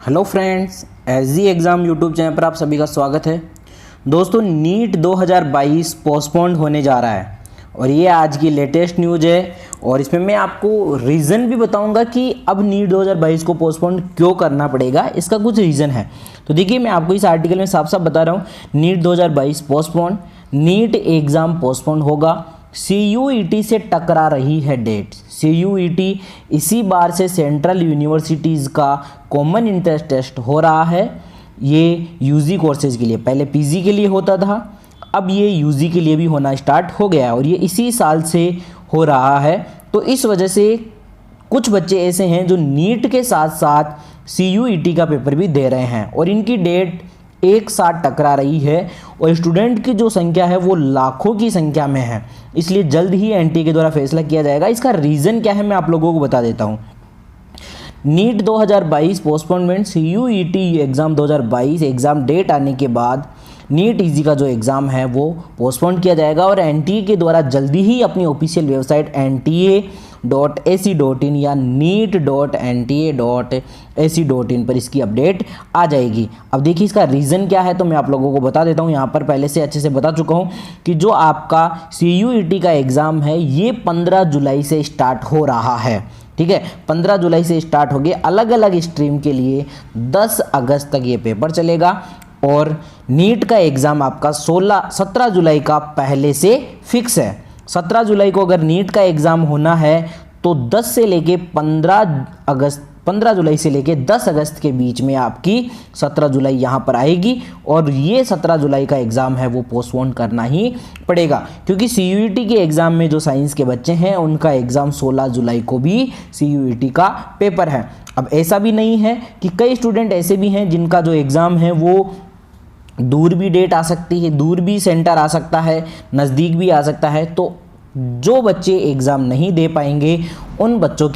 Hello friends, SG exam YouTube channel पर आप सभी का स्वागत है। दोस्तों, नीट 2022 पोस्टपोन्ड होने जा रहा है और ये आज की लेटेस्ट न्यूज़ है और इसमें मैं आपको रीज़न भी बताऊंगा कि अब नीट 2022 को पोस्टपोन्ड क्यों करना पड़ेगा। इसका कुछ रीज़न है। तो देखिए, मैं आपको इस आर्टिकल में साफ साफ बता रहा हूँ, NEET 2022 postponed, NEET exam postponed होगा। CUET से टकरा रही है डेट। CUET इसी बार से सेंट्रल यूनिवर्सिटीज़ का कॉमन इंट्रेंस टेस्ट हो रहा है। ये यूजी कोर्सेज के लिए, पहले पीजी के लिए होता था, अब ये यूजी के लिए भी होना स्टार्ट हो गया और ये इसी साल से हो रहा है। तो इस वजह से कुछ बच्चे ऐसे हैं जो नीट के साथ साथ CUET का पेपर भी दे रहे हैं और इनकी डेट एक साथ टकरा रही है और स्टूडेंट की जो संख्या है वो लाखों की संख्या में है। इसलिए जल्द ही एनटीए के द्वारा फैसला किया जाएगा। इसका रीज़न क्या है मैं आप लोगों को बता देता हूँ। NEET 2022 postponement, CUET exam 2022 exam date आने के बाद नीट ईजी का जो एग्ज़ाम है वो पोस्टपोन किया जाएगा और एनटीए के द्वारा जल्दी ही अपनी ऑफिशियल वेबसाइट nta.ac.in या neet.nta.ac.in पर इसकी अपडेट आ जाएगी। अब देखिए, इसका रीज़न क्या है तो मैं आप लोगों को बता देता हूँ। यहाँ पर पहले से अच्छे से बता चुका हूँ कि जो आपका CUET का एग्ज़ाम है ये 15 जुलाई से स्टार्ट हो रहा है। ठीक है, 15 जुलाई से स्टार्ट हो गया। अलग अलग स्ट्रीम के लिए 10 अगस्त तक ये पेपर चलेगा और नीट का एग्ज़ाम आपका 17 जुलाई का पहले से फिक्स है। 17 जुलाई को अगर नीट का एग्ज़ाम होना है तो 10 से लेके 15 जुलाई से लेके 10 अगस्त के बीच में आपकी 17 जुलाई यहाँ पर आएगी और ये 17 जुलाई का एग्ज़ाम है वो पोस्टपोन करना ही पड़ेगा, क्योंकि CUET के एग्ज़ाम में जो साइंस के बच्चे हैं उनका एग्ज़ाम 16 जुलाई को भी CUET का पेपर है। अब ऐसा भी नहीं है कि कई स्टूडेंट ऐसे भी हैं जिनका जो एग्ज़ाम है वो दूर भी डेट आ सकती है, दूर भी सेंटर आ सकता है, नज़दीक भी आ सकता है। तो जो बच्चे एग्ज़ाम नहीं दे पाएंगे उन बच्चों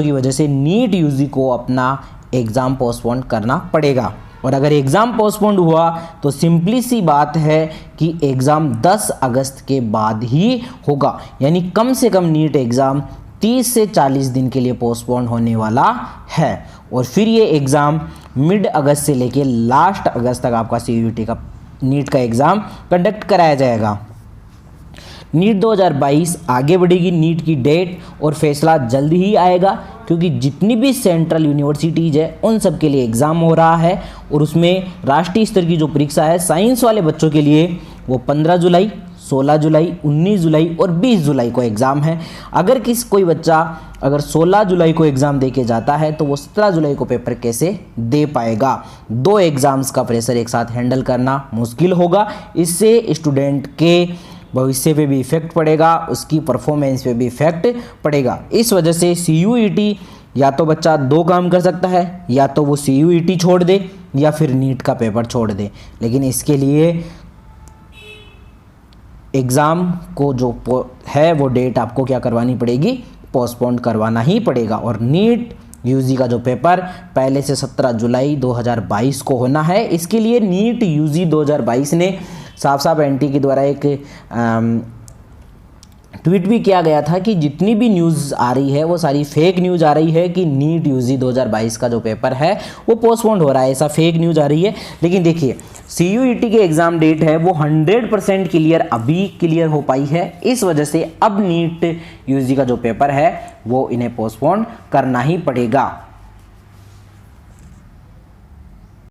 की वजह से नीट यूजी को अपना एग्ज़ाम पोस्टपोन करना पड़ेगा। और अगर एग्ज़ाम पोस्टपोन हुआ तो सिंपली सी बात है कि एग्ज़ाम 10 अगस्त के बाद ही होगा, यानी कम से कम नीट एग्ज़ाम 30 से 40 दिन के लिए पोस्टपोन होने वाला है और फिर ये एग्ज़ाम मिड अगस्त से लेके लास्ट अगस्त तक आपका CUET का नीट का एग्ज़ाम कंडक्ट कराया जाएगा। नीट 2022 आगे बढ़ेगी, नीट की डेट और फैसला जल्द ही आएगा, क्योंकि जितनी भी सेंट्रल यूनिवर्सिटीज़ है उन सब के लिए एग्ज़ाम हो रहा है और उसमें राष्ट्रीय स्तर की जो परीक्षा है साइंस वाले बच्चों के लिए वो 15 जुलाई, 16 जुलाई, 19 जुलाई और 20 जुलाई को एग्ज़ाम है। अगर कोई बच्चा अगर 16 जुलाई को एग्ज़ाम दे के जाता है तो वो 17 जुलाई को पेपर कैसे दे पाएगा। 2 एग्ज़ाम्स का प्रेशर एक साथ हैंडल करना मुश्किल होगा। इससे स्टूडेंट के भविष्य पे भी इफेक्ट पड़ेगा, उसकी परफॉर्मेंस पे भी इफेक्ट पड़ेगा। इस वजह से CUET या तो बच्चा 2 काम कर सकता है, या तो वो CUET छोड़ दे या फिर नीट का पेपर छोड़ दे, लेकिन इसके लिए एग्ज़ाम को जो है वो डेट आपको क्या करवानी पड़ेगी, पोस्टपोन करवाना ही पड़ेगा। और नीट यूजी का जो पेपर पहले से 17 जुलाई 2022 को होना है। इसके लिए नीट यूजी 2022 ने साफ साफ एनटीए के द्वारा एक ट्वीट भी किया गया था कि जितनी भी न्यूज़ आ रही है वो सारी फेक न्यूज़ आ रही है कि नीट यूजी 2022 का जो पेपर है वो पोस्टपोन्ड हो रहा है, ऐसा फेक न्यूज़ आ रही है। लेकिन देखिए, CUET के एग्ज़ाम डेट है वो 100% अभी क्लियर हो पाई है। इस वजह से अब नीट यूजी का जो पेपर है वो इन्हें पोस्टपोन करना ही पड़ेगा।